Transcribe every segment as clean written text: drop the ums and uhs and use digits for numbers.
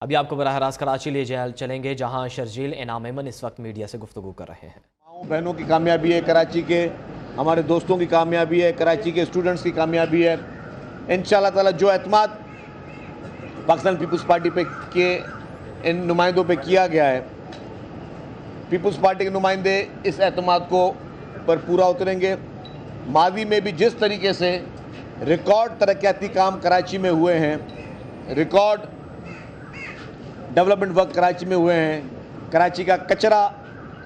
ابھی آپ کو براہ راست کراچی لے چلیں گے، جہاں شرجیل انعام ایمن اس وقت میڈیا سے گفتگو کر رہے ہیں۔ ماؤں بہنوں کی کامیابی ہے، کراچی کے ہمارے دوستوں کی کامیابی ہے، کراچی کے اسٹوڈنٹس کی کامیابی ہے۔ انشاءاللہ تعالی جو اعتماد پاکستان پیپلز پارٹی پہ ان نمائندوں پہ کیا گیا ہے، پیپلز پارٹی کے نمائندے اس اعتماد پر پورا اتریں گے۔ ماضی میں بھی جس طریقے سے ریکارڈ ترقیاتی کام کراچی میں ہوئے ہیں، ریکارڈ ڈیولپمنٹ ورک کراچی میں ہوئے ہیں، کراچی کا کچرا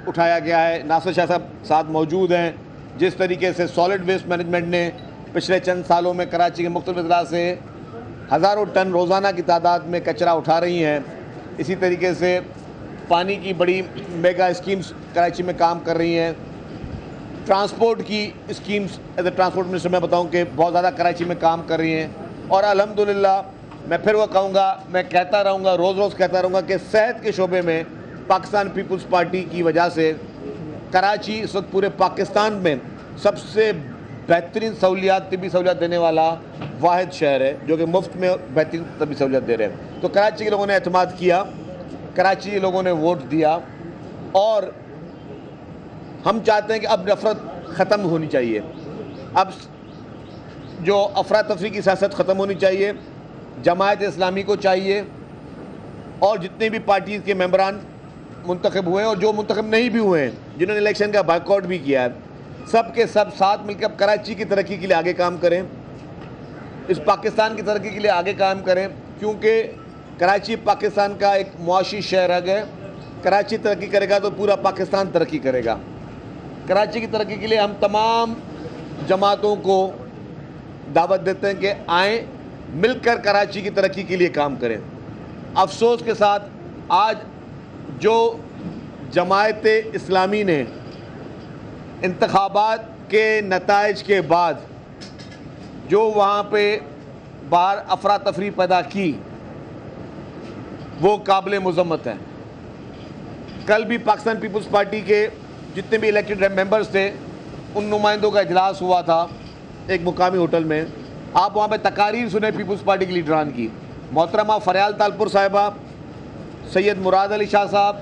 اٹھایا گیا ہے، ناصر شاہ صاحب ساتھ موجود ہیں، جس طریقے سے سالڈ ویسٹ مینجمنٹ نے پچھلے چند سالوں میں کراچی کے مختلف اضلاع سے ہزاروں ٹن روزانہ کی تعداد میں کچرا اٹھا رہی ہیں، اسی طریقے سے پانی کی بڑی میگا اسکیمز کراچی میں کام کر رہی ہیں، ٹرانسپورٹ کی schemes as a transport minister میں بتاؤں کہ بہت زیادہ کراچی میں کام کر رہی ہیں، اور الحمدللہ میں پھر وہ کہوں گا، میں کہتا رہوں گا، روز روز کہتا رہوں گا کہ صحت کے شعبے میں پاکستان پیپلز پارٹی کی وجہ سے کراچی اس وقت پورے پاکستان میں سب سے بہترین سہولیات، طبی سہولیات دینے والا واحد شہر ہے، جو کہ مفت میں بہترین طبی سہولیات دے رہے ہیں۔ تو کراچی کے لوگوں نے اعتماد کیا، کراچی کے لوگوں نے ووٹ دیا، اور ہم چاہتے ہیں کہ اب نفرت ختم ہونی چاہیے، اب جو افراتفری کی سیاست ختم ہونی چاہیے۔ جماعت اسلامی کو چاہیے، اور جتنے بھی پارٹیز کے ممبران منتخب ہوئے اور جو منتخب نہیں بھی ہوئے ہیں، جنہوں نے الیکشن کا بائیکاٹ بھی کیا ہے، سب کے سب ساتھ مل کے اب کراچی کی ترقی کے لیے آگے کام کریں، اس پاکستان کی ترقی کے لیے آگے کام کریں، کیونکہ کراچی پاکستان کا ایک معاشی شہر ہے۔ کراچی ترقی کرے گا تو پورا پاکستان ترقی کرے گا۔ کراچی کی ترقی کے لیے ہم تمام جماعتوں کو دعوت دیتے ہیں کہ آئیں، مل کر کراچی کی ترقی کے لیے کام کریں۔ افسوس کے ساتھ آج جو جماعت اسلامی نے انتخابات کے نتائج کے بعد جو وہاں پہ باہر افراتفری پیدا کی، وہ قابل مذمت ہے۔ کل بھی پاکستان پیپلز پارٹی کے جتنے بھی الیکٹڈ ممبرز تھے، ان نمائندوں کا اجلاس ہوا تھا ایک مقامی ہوٹل میں۔ آپ وہاں پہ تقاریر سنیں پیپلز پارٹی کے لیڈران کی۔ محترمہ فریال تالپور صاحبہ، سید مراد علی شاہ صاحب،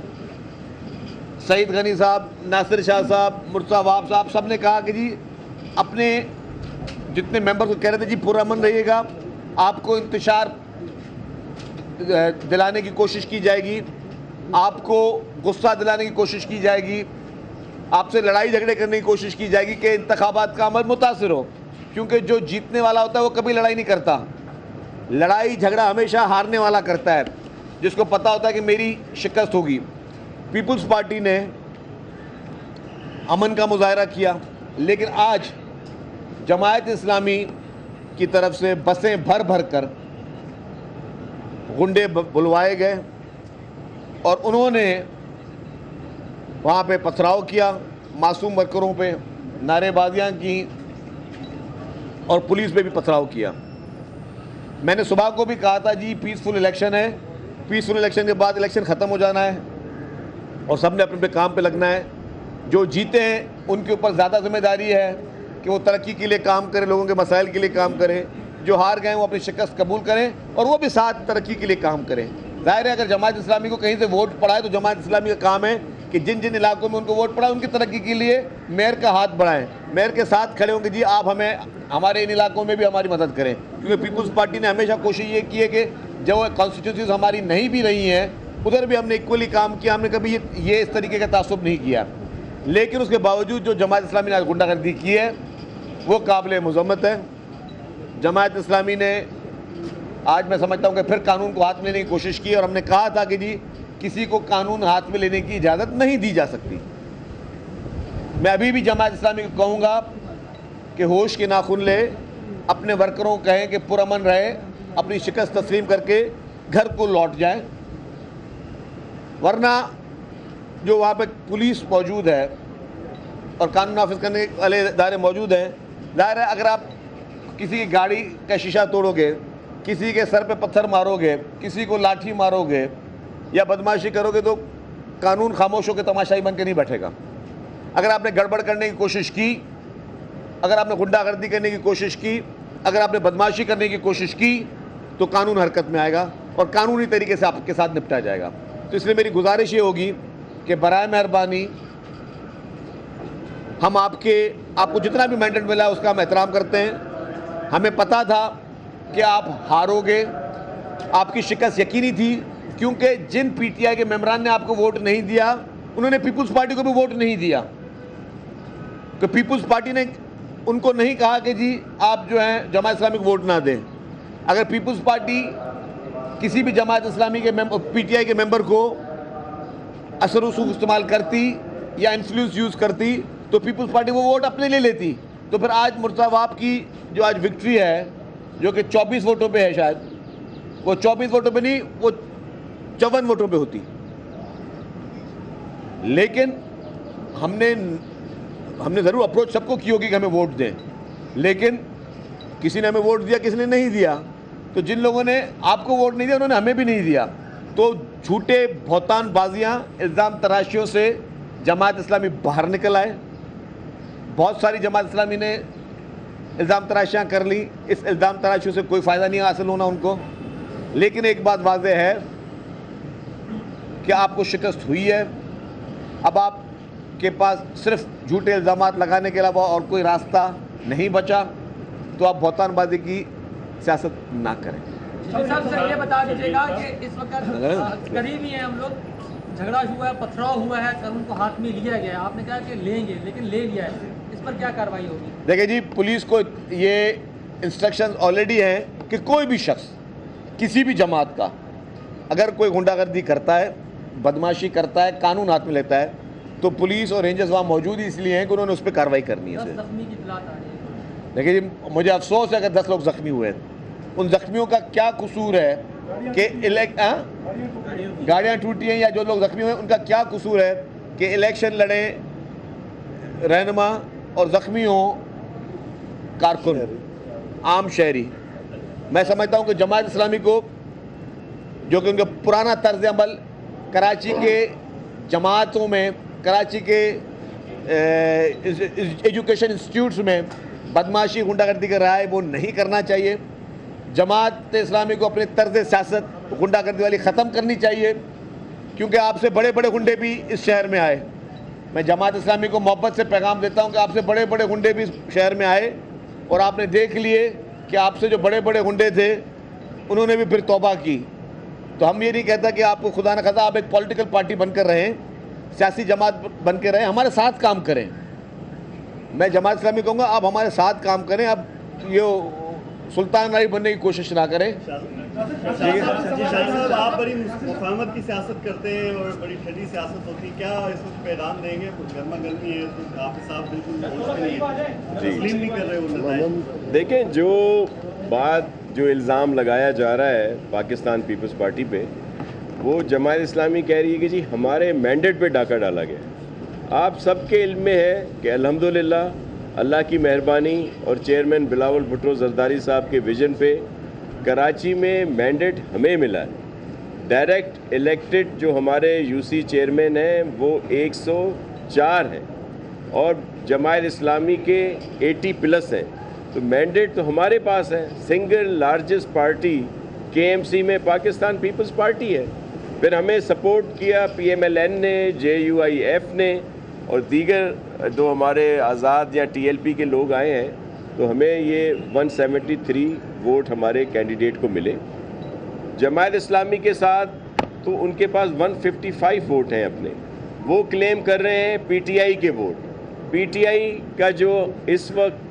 سعید غنی صاحب، ناصر شاہ صاحب، مرتضیٰ وہاب صاحب، سب نے کہا کہ جی اپنے جتنے ممبر کو کہہ رہے تھے جی پرامن رہیے گا، آپ کو انتشار دلانے کی کوشش کی جائے گی، آپ کو غصہ دلانے کی کوشش کی جائے گی، آپ سے لڑائی جھگڑے کرنے کی کوشش کی جائے گی کہ انتخابات کا عمل متاثر ہو، کیونکہ جو جیتنے والا ہوتا ہے وہ کبھی لڑائی نہیں کرتا، لڑائی جھگڑا ہمیشہ ہارنے والا کرتا ہے، جس کو پتہ ہوتا ہے کہ میری شکست ہوگی۔ پیپلز پارٹی نے امن کا مظاہرہ کیا، لیکن آج جماعت اسلامی کی طرف سے بسیں بھر بھر کر غنڈے بلوائے گئے، اور انہوں نے وہاں پہ پتھراؤ کیا، معصوم ورکروں پہ نعرے بازیاں کی، اور پولیس پہ بھی پتھراؤ کیا۔ میں نے صبح کو بھی کہا تھا جی پیسفل الیکشن ہے، پیسفل الیکشن کے بعد الیکشن ختم ہو جانا ہے، اور سب نے اپنے اپنے کام پہ لگنا ہے۔ جو جیتے ہیں ان کے اوپر زیادہ ذمہ داری ہے کہ وہ ترقی کے لیے کام کریں، لوگوں کے مسائل کے لیے کام کریں، جو ہار گئے ہیں وہ اپنی شکست قبول کریں اور وہ بھی ساتھ ترقی کے لیے کام کریں۔ ظاہر ہے اگر جماعت اسلامی کو کہیں سے ووٹ پڑا ہے تو جماعت اسلامی کا کام ہے کہ جن جن علاقوں میں ان کو ووٹ پڑا ہے ان کی ترقی کے لیے میئر کا ہاتھ بڑھائیں، میئر کے ساتھ کھڑے ہوں کہ جی آپ ہمیں ہمارے ان علاقوں میں بھی ہماری مدد کریں، کیونکہ پیپلز پارٹی نے ہمیشہ کوشش یہ کی ہے کہ جو کانسٹیٹیونسیز ہماری نہیں بھی رہی ہیں ادھر بھی ہم نے ایکولی کام کیا، ہم نے کبھی یہ اس طریقے کا تعصب نہیں کیا، لیکن اس کے باوجود جو جماعت اسلامی نے غنڈہ گردی کی ہے وہ قابل مذمت ہے۔ جماعت اسلامی نے آج میں سمجھتا ہوں کہ پھر قانون کو ہاتھ میں لینے کی کوشش کی، اور ہم نے کہا تھا کہ جی کسی کو قانون ہاتھ میں لینے کی اجازت نہیں دی جا سکتی۔ میں ابھی بھی جماعت اسلامی کو کہوں گا کہ ہوش کے ناخن لے، اپنے ورکروں کو کہیں کہ پرامن رہے، اپنی شکست تسلیم کر کے گھر کو لوٹ جائیں، ورنہ جو وہاں پہ پولیس موجود ہے اور قانون نافذ کرنے والے ادارے موجود ہیں، ظاہر ہے اگر آپ کسی کی گاڑی کا شیشہ توڑو گے، کسی کے سر پہ پتھر مارو گے، کسی کو لاٹھی مارو گے یا بدمعاشی کرو گے تو قانون خاموش ہو کے تماشائی بن کے نہیں بیٹھے گا۔ اگر آپ نے گڑبڑ کرنے کی کوشش کی، اگر آپ نے غنڈہ گردی کرنے کی کوشش کی، اگر آپ نے بدمعاشی کرنے کی کوشش کی تو قانون حرکت میں آئے گا، اور قانونی طریقے سے آپ کے ساتھ نپٹا جائے گا. تو اس لیے میری گزارش یہ ہوگی کہ برائے مہربانی ہم آپ کو جتنا بھی مینڈیٹ ملا ہے اس کا ہم احترام کرتے ہیں. ہمیں پتہ تھا کہ آپ ہارو گے, آپ کی شکست یقینی تھی, کیونکہ جن پی ٹی آئی کے ممبران نے آپ کو ووٹ نہیں دیا انہوں نے پیپلز پارٹی کو بھی ووٹ نہیں دیا, کہ پیپلز پارٹی نے ان کو نہیں کہا کہ جی آپ جو ہیں جماعت اسلامی کو ووٹ نہ دیں. اگر پیپلز پارٹی کسی بھی جماعت اسلامی کے پی ٹی آئی کے ممبر کو اثر و رسوخ استعمال کرتی یا انفلوئنس یوز کرتی تو پیپلز پارٹی وہ ووٹ اپنے لے لیتی. تو پھر آج مرتضی وہاب کی جو آج وکٹری ہے, جو کہ 24 ووٹوں پہ ہے, شاید وہ 24 ووٹوں پہ نہیں, وہ 54 ووٹوں پہ ہوتی. لیکن ہم نے ضرور اپروچ سب کو کی ہوگی کہ ہمیں ووٹ دیں, لیکن کسی نے ہمیں ووٹ دیا, کسی نے نہیں دیا. تو جن لوگوں نے آپ کو ووٹ نہیں دیا انہوں نے ہمیں بھی نہیں دیا. تو جھوٹے بہتان بازیاں, الزام تراشیوں سے جماعت اسلامی باہر نکل آئے. بہت ساری جماعت اسلامی نے الزام تراشیاں کر لی, اس الزام تراشیوں سے کوئی فائدہ نہیں حاصل ہونا ان کو. لیکن ایک بات واضح ہے کہ آپ کو شکست ہوئی ہے. اب آپ کے پاس صرف جھوٹے الزامات لگانے کے علاوہ اور کوئی راستہ نہیں بچا, تو آپ بہتان بازی کی سیاست نہ کریں. صاحب سر یہ بتا دیجیے گا کہ اس وقت قریب ہی ہیں ہم لوگ, جھگڑا ہوا ہے, پتھراؤ ہوا ہے, ان کو ہاتھ میں لیا گیا ہے, آپ نے کہا کہ لیں گے لیکن لے لیا ہے, اس پر کیا کارروائی ہوگی؟ دیکھیں جی, پولیس کو یہ انسٹرکشن آلریڈی ہیں کہ کوئی بھی شخص کسی بھی جماعت کا اگر کوئی غنڈہ گردی کرتا ہے, بدماشی کرتا ہے, قانون ہاتھ میں لیتا ہے, تو پولیس اور رینجرز وہاں موجود ہی اس لیے ہیں کہ انہوں نے اس پہ کارروائی کرنی ہے. 10 زخمی کی اطلاعات آ رہی ہے. دیکھیں جی, مجھے افسوس ہے کہ 10 لوگ زخمی ہوئے. ان زخمیوں کا کیا قصور ہے کہ گاڑیاں ٹوٹی ہیں, یا جو لوگ زخمی ہوئے ان کا کیا قصور ہے کہ الیکشن لڑیں رہنما اور زخمی ہوں کارکن, عام شہری. میں سمجھتا ہوں کہ جماعت اسلامی کو, جو کہ ان کا پرانا طرز عمل کراچی کے جماعتوں میں, کراچی کے ایجوکیشن انسٹیٹیوٹس میں بدماشی غنڈہ گردی کا رہا ہے, وہ نہیں کرنا چاہیے. جماعت اسلامی کو اپنے طرز سیاست غنڈہ گردی والی ختم کرنی چاہیے, کیونکہ آپ سے بڑے بڑے غنڈے بھی اس شہر میں آئے. میں جماعت اسلامی کو محبت سے پیغام دیتا ہوں کہ آپ سے بڑے بڑے غنڈے بھی اس شہر میں آئے, اور آپ نے دیکھ لیے کہ آپ سے جو بڑے بڑے غنڈے تھے انہوں نے بھی پھر توبہ کی. تو ہم یہ نہیں کہتا کہ آپ کو خدا نہ خدا آپ ایک پولیٹیکل پارٹی بن کر رہیں, سیاسی جماعت بن کے رہیں, ہمارے ساتھ کام کریں. میں جماعت اسلامی کہوں گا آپ ہمارے ساتھ کام کریں, اب یہ سلطان رائی بننے کی کوشش نہ کریں. صاحب آپ بڑی مفاہمت کی سیاست کرتے ہیں اور بڑی ٹھنڈی سیاست ہوتی ہے, کیا اس وقت پیغام دیں گے؟ کچھ گرما گرمی ہے تو آپ صاحب بالکل تسلیم نہیں کر رہے ہو. دیکھیں, جو بات جو الزام لگایا جا رہا ہے پاکستان پیپلز پارٹی پہ, وہ جماعت اسلامی کہہ رہی ہے کہ جی ہمارے مینڈیٹ پہ ڈاکہ ڈالا گیا. آپ سب کے علم میں ہے کہ الحمدللہ اللہ کی مہربانی اور چیئرمین بلاول بھٹو زرداری صاحب کے ویژن پہ کراچی میں مینڈیٹ ہمیں ملا ہے. ڈائریکٹ الیکٹڈ جو ہمارے یو سی چیئرمین ہیں وہ 104 ہیں, اور جماعت اسلامی کے 80+ ہیں. تو مینڈیٹ تو ہمارے پاس ہے. سنگل لارجسٹ پارٹی کے ایم سی میں پاکستان پیپلز پارٹی ہے. پھر ہمیں سپورٹ کیا پی ایم ایل این نے, JUIF نے, اور دیگر جو ہمارے آزاد یا TLP کے لوگ آئے ہیں. تو ہمیں یہ 173 ووٹ ہمارے کینڈیڈیٹ کو ملے. جماعت اسلامی کے ساتھ تو ان کے پاس 155 ووٹ ہیں اپنے. وہ کلیم کر رہے ہیں PTI کے ووٹ. PTI کا جو اس وقت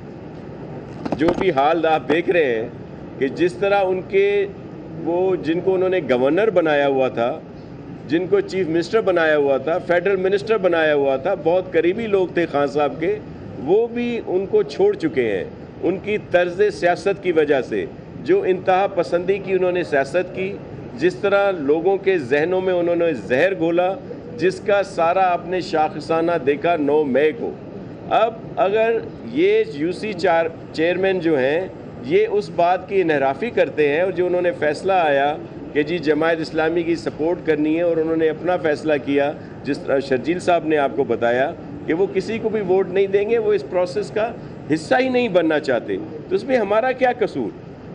جو بھی حال آپ دیکھ رہے ہیں کہ جس طرح ان کے وہ جن کو انہوں نے گورنر بنایا ہوا تھا, جن کو چیف منسٹر بنایا ہوا تھا, فیڈرل منسٹر بنایا ہوا تھا, بہت قریبی لوگ تھے خان صاحب کے, وہ بھی ان کو چھوڑ چکے ہیں. ان کی طرز سیاست کی وجہ سے, جو انتہا پسندی کی انہوں نے سیاست کی, جس طرح لوگوں کے ذہنوں میں انہوں نے زہر گھولا, جس کا سارا آپ نے شاخسانہ دیکھا 9 مئی کو. اب اگر یہ UC چیئرمین جو ہیں یہ اس بات کی انحرافی کرتے ہیں, اور جو انہوں نے فیصلہ آیا کہ جی جماعت اسلامی کی سپورٹ کرنی ہے, اور انہوں نے اپنا فیصلہ کیا, جس طرح شرجیل صاحب نے آپ کو بتایا کہ وہ کسی کو بھی ووٹ نہیں دیں گے, وہ اس پروسیس کا حصہ ہی نہیں بننا چاہتے. تو اس میں ہمارا کیا قصور؟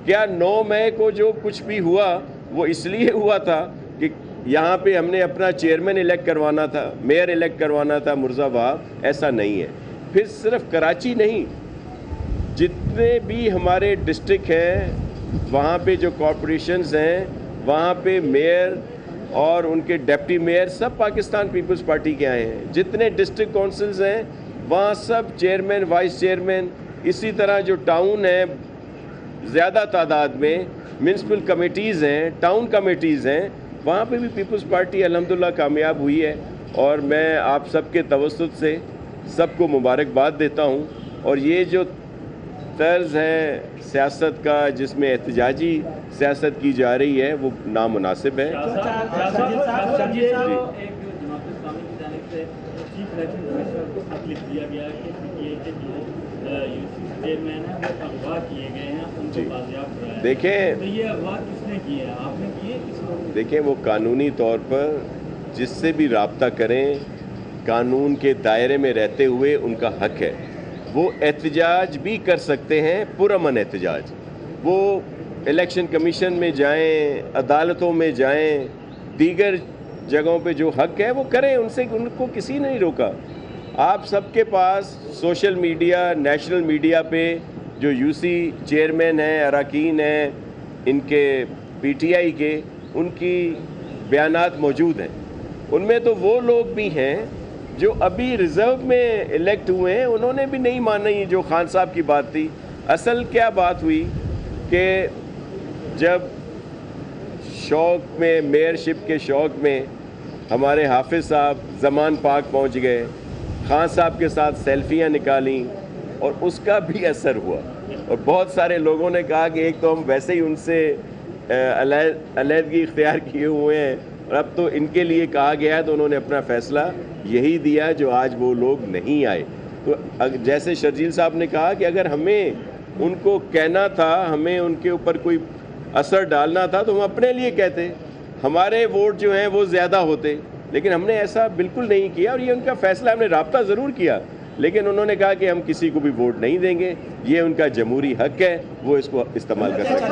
کیا 9 مئی کو جو کچھ بھی ہوا وہ اس لیے ہوا تھا کہ یہاں پہ ہم نے اپنا چیئرمین الیکٹ کروانا تھا, میئر الیکٹ کروانا تھا مرزا وہاب. ایسا نہیں ہے. پھر صرف کراچی نہیں, جتنے بھی ہمارے ڈسٹرکٹ ہیں وہاں پہ جو کارپوریشنز ہیں وہاں پہ میئر اور ان کے ڈپٹی میئر سب پاکستان پیپلز پارٹی کے آئے ہیں. جتنے ڈسٹرکٹ کونسلز ہیں وہاں سب چیئرمین, وائس چیئرمین, اسی طرح جو ٹاؤن ہیں زیادہ تعداد میں, میونسپل کمیٹیز ہیں, ٹاؤن کمیٹیز ہیں, وہاں پہ بھی پیپلز پارٹی الحمدللہ کامیاب ہوئی ہے. اور میں آپ سب کے توسط سے سب کو مبارکباد دیتا ہوں. اور یہ جو طرز ہے سیاست کا جس میں احتجاجی سیاست کی جا رہی ہے وہ نامناسب ہے. دیکھیں وہ قانونی طور پر جس سے بھی رابطہ کریں قانون کے دائرے میں رہتے ہوئے ان کا حق ہے. وہ احتجاج بھی کر سکتے ہیں, پرامن احتجاج. وہ الیکشن کمیشن میں جائیں, عدالتوں میں جائیں, دیگر جگہوں پہ جو حق ہے وہ کریں, ان کو کسی نے نہیں روکا. آپ سب کے پاس سوشل میڈیا, نیشنل میڈیا پہ جو یو سی چیئرمین ہیں, اراکین ہیں ان کے پی ٹی آئی کے, ان کی بیانات موجود ہیں. ان میں تو وہ لوگ بھی ہیں جو ابھی ریزرو میں الیکٹ ہوئے ہیں, انہوں نے بھی نہیں مانی جو خان صاحب کی بات تھی. اصل کیا بات ہوئی کہ جب شوق میں, میئرشپ کے شوق میں ہمارے حافظ صاحب زمان پاک پہنچ گئے, خان صاحب کے ساتھ سیلفیاں نکالیں اور اس کا بھی اثر ہوا. اور بہت سارے لوگوں نے کہا کہ ایک تو ہم ویسے ہی ان سے علیحدگی اختیار کیے ہوئے ہیں اور اب تو ان کے لیے کہا گیا ہے, تو انہوں نے اپنا فیصلہ یہی دیا جو آج وہ لوگ نہیں آئے. تو جیسے شرجیل صاحب نے کہا کہ اگر ہمیں ان کو کہنا تھا, ہمیں ان کے اوپر کوئی اثر ڈالنا تھا تو ہم اپنے لیے کہتے, ہمارے ووٹ جو ہیں وہ زیادہ ہوتے. لیکن ہم نے ایسا بالکل نہیں کیا, اور یہ ان کا فیصلہ. ہم نے رابطہ ضرور کیا لیکن انہوں نے کہا کہ ہم کسی کو بھی ووٹ نہیں دیں گے, یہ ان کا جمہوری حق ہے, وہ اس کو استعمال کر سکتے ہیں.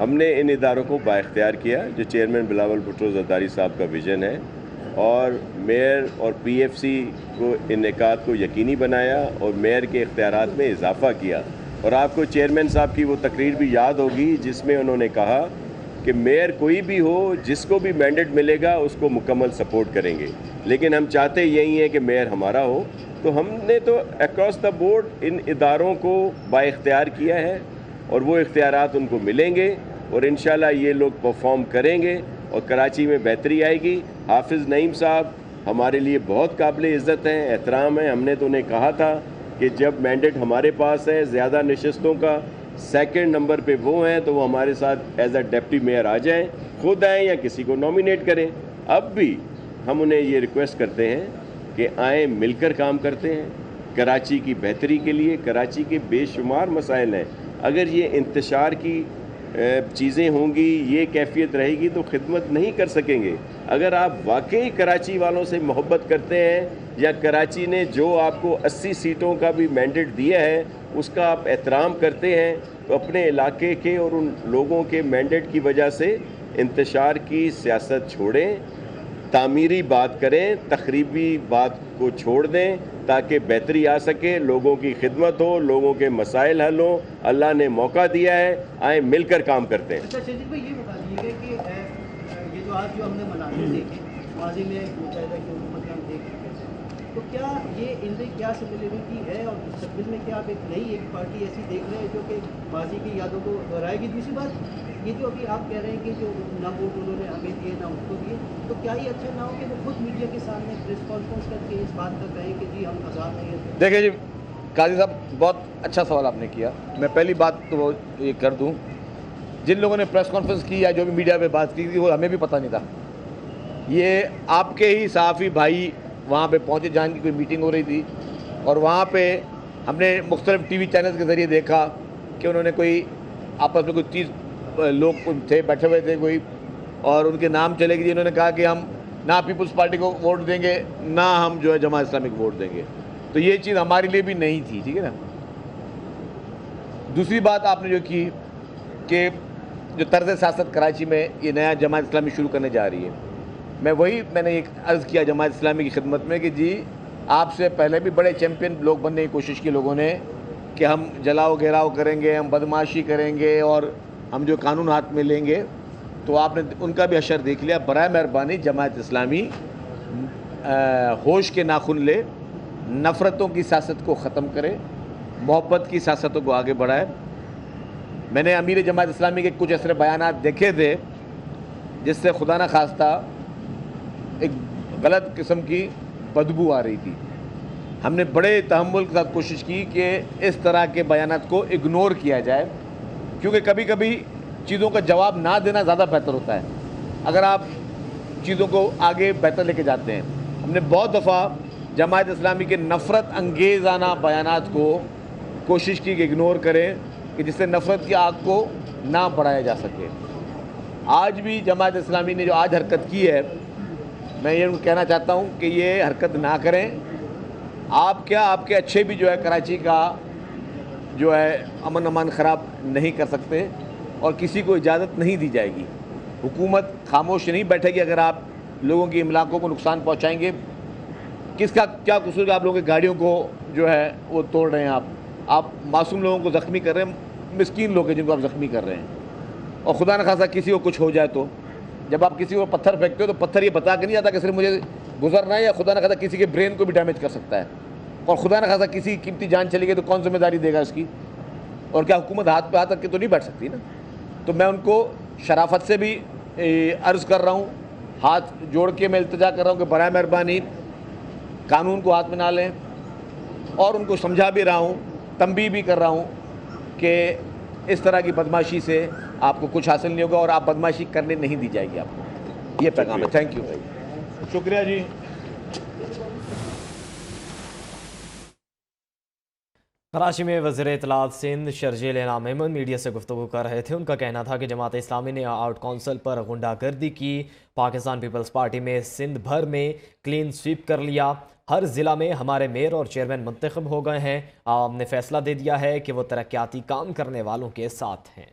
ہم نے ان اداروں کو بااختیار کیا جو چیئرمین بلاول بھٹو زرداری صاحب کا ویژن ہے، اور میئر اور پی ایف سی کو انعقاد کو یقینی بنایا اور میئر کے اختیارات میں اضافہ کیا. اور آپ کو چیئرمین صاحب کی وہ تقریر بھی یاد ہوگی جس میں انہوں نے کہا کہ میئر کوئی بھی ہو، جس کو بھی مینڈیٹ ملے گا اس کو مکمل سپورٹ کریں گے، لیکن ہم چاہتے یہی ہیں کہ میئر ہمارا ہو. تو ہم نے تو اکراس دا بورڈ ان اداروں کو بااختیار کیا ہے اور وہ اختیارات ان کو ملیں گے اور انشاءاللہ یہ لوگ پرفارم کریں گے اور کراچی میں بہتری آئے گی. حافظ نعیم صاحب ہمارے لیے بہت قابل عزت ہیں، احترام ہیں. ہم نے تو انہیں کہا تھا کہ جب مینڈیٹ ہمارے پاس ہے زیادہ نشستوں کا، سیکنڈ نمبر پہ وہ ہیں تو وہ ہمارے ساتھ ایز اے ڈپٹی میئر آ جائیں، خود آئیں یا کسی کو نامینیٹ کریں. اب بھی ہم انہیں یہ ریکویسٹ کرتے ہیں کہ آئیں، مل کر کام کرتے ہیں کراچی کی بہتری کے لیے. کراچی کے بے شمار مسائل ہیں، اگر یہ انتشار کی چیزیں ہوں گی، یہ کیفیت رہے گی تو خدمت نہیں کر سکیں گے. اگر آپ واقعی کراچی والوں سے محبت کرتے ہیں یا کراچی نے جو آپ کو 80 سیٹوں کا بھی مینڈیٹ دیا ہے اس کا آپ احترام کرتے ہیں تو اپنے علاقے کے اور ان لوگوں کے مینڈیٹ کی وجہ سے انتشار کی سیاست چھوڑیں، تعمیری بات کریں، تخریبی بات کو چھوڑ دیں تاکہ بہتری آ سکے، لوگوں کی خدمت ہو، لوگوں کے مسائل حل ہوں. اللہ نے موقع دیا ہے، آئیں مل کر کام کرتے ہیں. اچھا شرجیل بھائی، یہ بتا دیجیے کہ یہ جو آج جو ہم نے مناظر دیکھے ماضی میں متحدہ کی حکومت میں ہم دیکھ چکے ہیں، تو کیا یہ ان میں کیا سملرٹی ہے اور مستقبل میں کیا آپ ایک پارٹی ایسی دیکھ رہے ہیں جو کہ ماضی کی یادوں کو دہرائے گی؟ دوسری بات یہ جو ابھی آپ کہہ رہے ہیں کہ جو نہ ووٹ انہوں نے ہمیں دیے نہ اس کو دیے، تو کیا یہ اچھا نہ ہو کہ وہ خود میڈیا کے سامنے پریس کانفرنس کر کے اس بات کا کہیں کہ جی ہم آزاد نہیں ہیں؟ دیکھیں جی قاضی صاحب، بہت اچھا سوال آپ نے کیا. میں پہلی بات تو وہ یہ کر دوں، جن لوگوں نے پریس کانفرنس کی یا جو بھی میڈیا پہ بات کی تھی وہ ہمیں بھی پتہ نہیں تھا. یہ آپ کے ہی صحافی بھائی وہاں پہ پہنچے جہاں کی کوئی میٹنگ ہو رہی تھی، اور وہاں پہ ہم نے مختلف ٹی وی چینلز کے ذریعے دیکھا کہ انہوں نے کوئی آپس میں کوئی 30 لوگ تھے بیٹھے ہوئے تھے کوئی، اور ان کے نام چلے گئے. انہوں نے کہا کہ ہم نہ پیپلز پارٹی کو ووٹ دیں گے نہ ہم جو ہے جماعت اسلامی کو ووٹ دیں گے. تو یہ چیز ہمارے لیے بھی نہیں تھی، ٹھیک ہے نا. دوسری بات آپ نے جو کی کہ جو طرز سیاست کراچی میں یہ نیا جماعت اسلامی شروع کرنے جا رہی ہے، میں نے ایک عرض کیا جماعت اسلامی کی خدمت میں کہ جی آپ سے پہلے بھی بڑے چیمپئن لوگ بننے کی کوشش کی لوگوں نے کہ ہم جلاؤ گھیراؤ کریں گے، ہم بدماشی کریں گے اور ہم جو قانون ہاتھ میں لیں گے. تو آپ نے ان کا بھی حشر دیکھ لیا. برائے مہربانی جماعت اسلامی ہوش کے ناخن لے، نفرتوں کی سیاست کو ختم کرے، محبت کی سیاستوں کو آگے بڑھائے. میں نے امیر جماعت اسلامی کے کچھ ایسے بیانات دیکھے تھے جس سے خدا نہ خواستہ ایک غلط قسم کی بدبو آ رہی تھی. ہم نے بڑے تحمل کے ساتھ کوشش کی کہ اس طرح کے بیانات کو اگنور کیا جائے، کیونکہ کبھی کبھی چیزوں کا جواب نہ دینا زیادہ بہتر ہوتا ہے اگر آپ چیزوں کو آگے بہتر لے کے جاتے ہیں. ہم نے بہت دفعہ جماعت اسلامی کے نفرت انگیزانہ بیانات کو کوشش کی کہ اگنور کریں کہ جس سے نفرت کی آگ کو نہ بڑھایا جا سکے. آج بھی جماعت اسلامی نے جو آج حرکت کی ہے، میں یہ کہنا چاہتا ہوں کہ یہ حرکت نہ کریں. آپ کے اچھے بھی جو ہے کراچی کا جو ہے امن امان خراب نہیں کر سکتے اور کسی کو اجازت نہیں دی جائے گی. حکومت خاموش نہیں بیٹھے گی اگر آپ لوگوں کی املاکوں کو نقصان پہنچائیں گے. کس کا کیا قصور ہے آپ لوگوں کی گاڑیوں کو جو ہے وہ توڑ رہے ہیں، آپ معصوم لوگوں کو زخمی کر رہے ہیں، مسکین لوگ ہیں جن کو آپ زخمی کر رہے ہیں. اور خدا نہ خواستہ کسی کو کچھ ہو جائے تو جب آپ کسی کو پتھر پھینکتے ہو تو پتھر یہ بتا کے نہیں جاتا کہ صرف مجھے گزرنا ہے، یا خدا نہ خواستہ کسی کے برین کو بھی ڈیمیج کر سکتا ہے، اور خدا نہ خواستہ کسی قیمتی جان چلی گئی تو کون ذمہ داری دے گا اس کی؟ اور کیا حکومت ہاتھ پہ ہاتھ رکھ کے تو نہیں بیٹھ سکتی نا. تو میں ان کو شرافت سے بھی عرض کر رہا ہوں، ہاتھ جوڑ کے میں التجا کر رہا ہوں کہ برائے مہربانی قانون کو ہاتھ میں نہ لیں، اور ان کو سمجھا بھی رہا ہوں، تنبیہ بھی کر رہا ہوں کہ اس طرح کی بدماشی سے آپ کو کچھ حاصل نہیں ہوگا اور آپ بدماشی کرنے نہیں دی جائے گی آپ کو. یہ پیغام ہے. Thank you. شکریہ جی. کراچی میں وزیر اطلاعات سندھ شرجیل انعام احمد میڈیا سے گفتگو کر رہے تھے. ان کا کہنا تھا کہ جماعت اسلامی نے آؤٹ کونسل پر غنڈہ گردی کی. پاکستان پیپلز پارٹی میں سندھ بھر میں کلین سویپ کر لیا. ہر ضلع میں ہمارے میئر اور چیئرمین منتخب ہو گئے ہیں. عوام نے فیصلہ دے دیا ہے کہ وہ ترقیاتی کام کرنے والوں کے ساتھ ہیں.